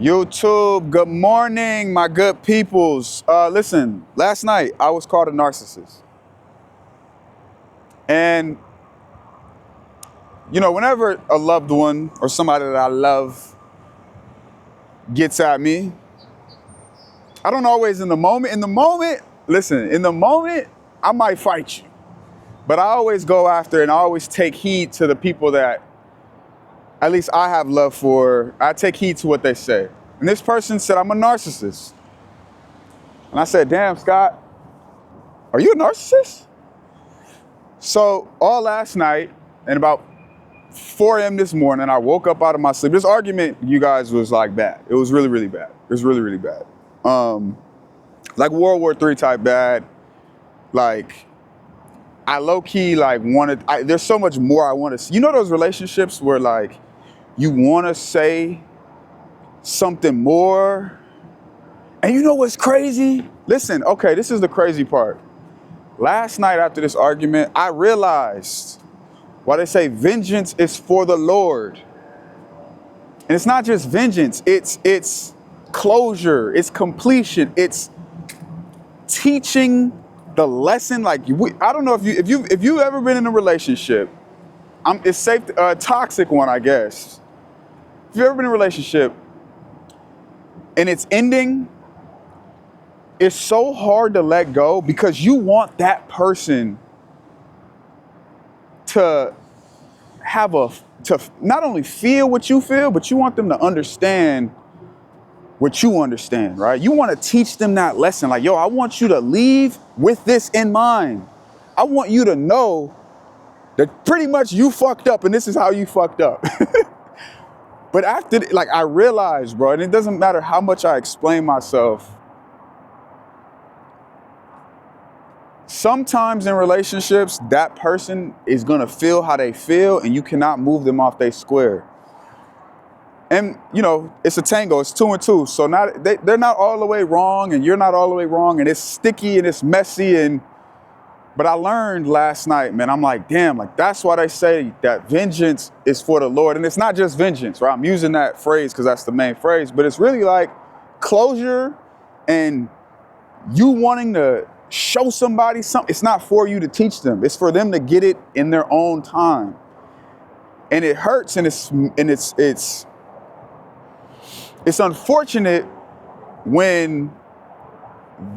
YouTube, good morning, my good peoples. Listen, last night I was called a narcissist. And, whenever a loved one or somebody that I love gets at me, I don't always in the moment, I might fight you. But I always go after and I always take heed to the people that at least I have love for. I take heed to what they say. And this person said, I'm a narcissist. And I said, damn, Scott, are you a narcissist? So all last night and about 4 a.m. this morning, I woke up out of my sleep. This argument, you guys, was like bad. It was really, really bad. It was really, really bad. Like World War III type bad. Like, I low-key there's so much more I want to see. You know those relationships where like you want to say something more? And you know what's crazy? Listen, okay, this is the crazy part. Last night after this argument, I realized why they say vengeance is for the Lord. And it's not just vengeance, it's closure, it's completion, it's teaching the lesson. Like I don't know if you've ever been in a relationship. It's safe, a toxic one, I guess. If you've ever been in a relationship and it's ending, it's so hard to let go because you want that person to not only feel what you feel, but you want them to understand what you understand, right? You want to teach them that lesson. Like, yo, I want you to leave with this in mind. I want you to know that pretty much you fucked up and this is how you fucked up. But after, I realized, bro, and it doesn't matter how much I explain myself, sometimes in relationships, that person is gonna feel how they feel and you cannot move them off their square. And, it's a tango, it's 2 and 2. So they're not all the way wrong and you're not all the way wrong and it's sticky and it's messy. But I learned last night, man, I'm like, damn, like that's why they say that vengeance is for the Lord. And it's not just vengeance, right? I'm using that phrase because that's the main phrase, but it's really like closure and you wanting to show somebody something. It's not for you to teach them. It's for them to get it in their own time. And it hurts and it's unfortunate when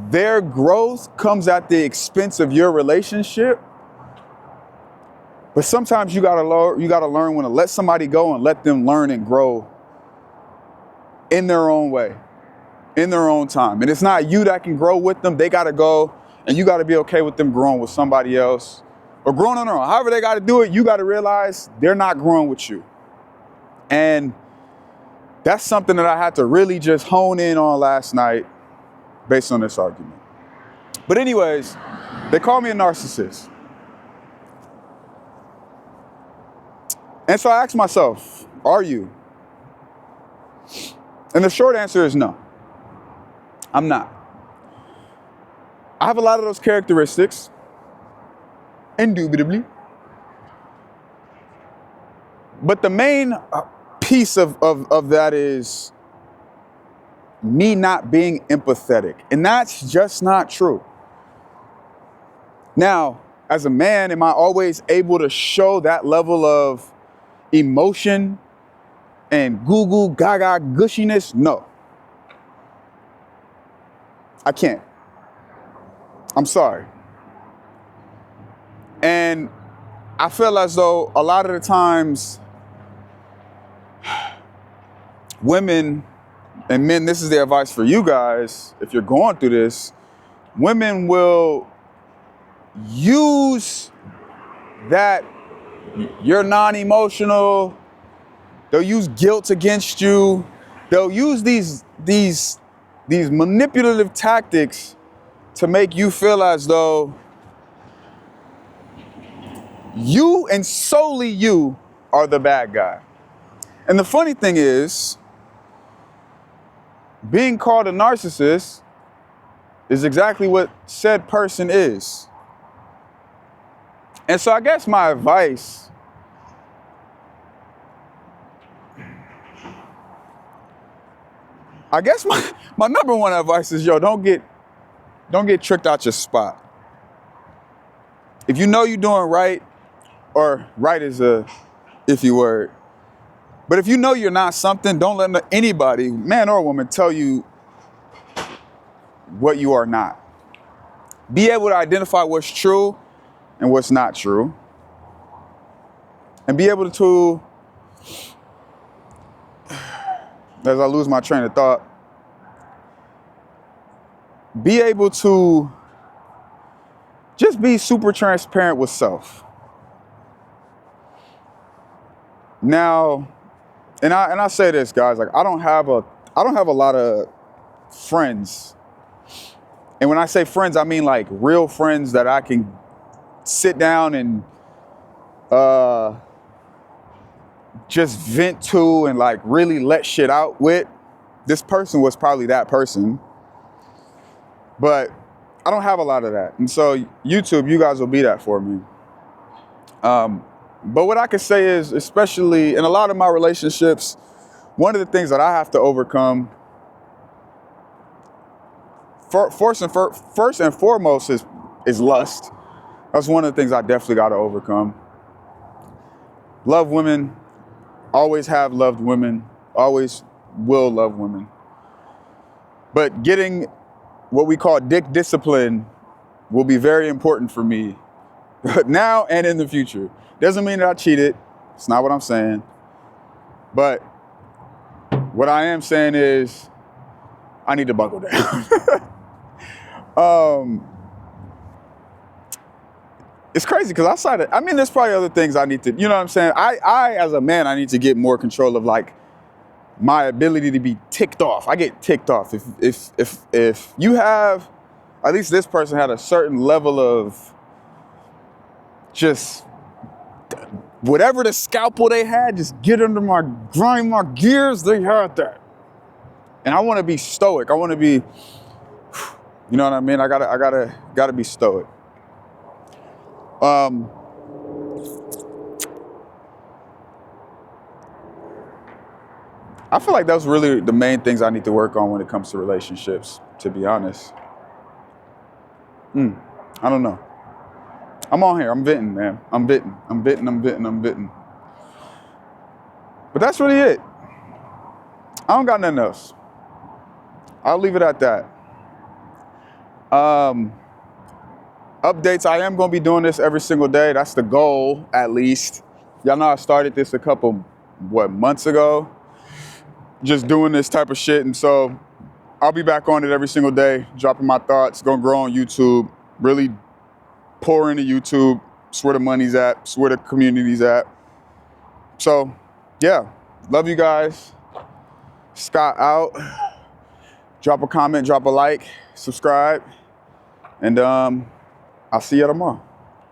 their growth comes at the expense of your relationship. But sometimes you gotta learn when to let somebody go and let them learn and grow in their own way, in their own time. And it's not you that can grow with them. They gotta go and you gotta be okay with them growing with somebody else or growing on their own. However they gotta do it, you gotta realize they're not growing with you. And that's something that I had to really just hone in on last night based on this argument. But anyways, they call me a narcissist. And so I asked myself, are you? And the short answer is no. I'm not. I have a lot of those characteristics, indubitably. But the main piece of that is me not being empathetic. And that's just not true. Now, as a man, am I always able to show that level of emotion and goo goo gaga gushiness? No. I can't. I'm sorry. And I feel as though a lot of the times women and men, this is the advice for you guys, if you're going through this, women will use that you're non-emotional, they'll use guilt against you, they'll use these manipulative tactics to make you feel as though you and solely you are the bad guy. And the funny thing is, being called a narcissist is exactly what said person is. And so I guess my advice I guess my number one advice is, yo, don't get tricked out your spot. If you know you're doing right, or right is a iffy word, but if you know you're not something, don't let anybody, man or woman, tell you what you are not. Be able to identify what's true and what's not true. And be able to, as I lose my train of thought, be able to just be super transparent with self. Now, and I say this, guys, like I don't have a lot of friends. And when I say friends, I mean like real friends that I can sit down and just vent to and like really let shit out with. This person was probably that person. But I don't have a lot of that. And so YouTube, you guys will be that for me. But what I can say is, especially in a lot of my relationships, one of the things that I have to overcome first and foremost is lust. That's one of the things I definitely got to overcome. Love women, always have loved women, always will love women. But getting what we call dick discipline will be very important for me now and in the future. Doesn't mean that I cheated. It's not what I'm saying. But what I am saying is I need to buckle down. It's crazy because there's probably other things I need to, you know what I'm saying? I as a man, I need to get more control of like my ability to be ticked off. I get ticked off. If you have, at least this person had a certain level of just whatever the scalpel they had, just get under grind my gears, they had that. And I want to be stoic. I want to be, you know what I mean? I gotta be stoic. I feel like that's really the main things I need to work on when it comes to relationships, to be honest. I don't know. I'm on here. I'm venting, man. I'm venting. But that's really it. I don't got nothing else. I'll leave it at that. Updates, I am going to be doing this every single day. That's the goal, at least. Y'all know I started this a couple, months ago. Just doing this type of shit. And so I'll be back on it every single day, dropping my thoughts, going to grow on YouTube, really pour into YouTube. It's where the money's at. It's where the community's at. So, yeah. Love you guys. Scott out. Drop a comment, drop a like, subscribe. And I'll see you tomorrow.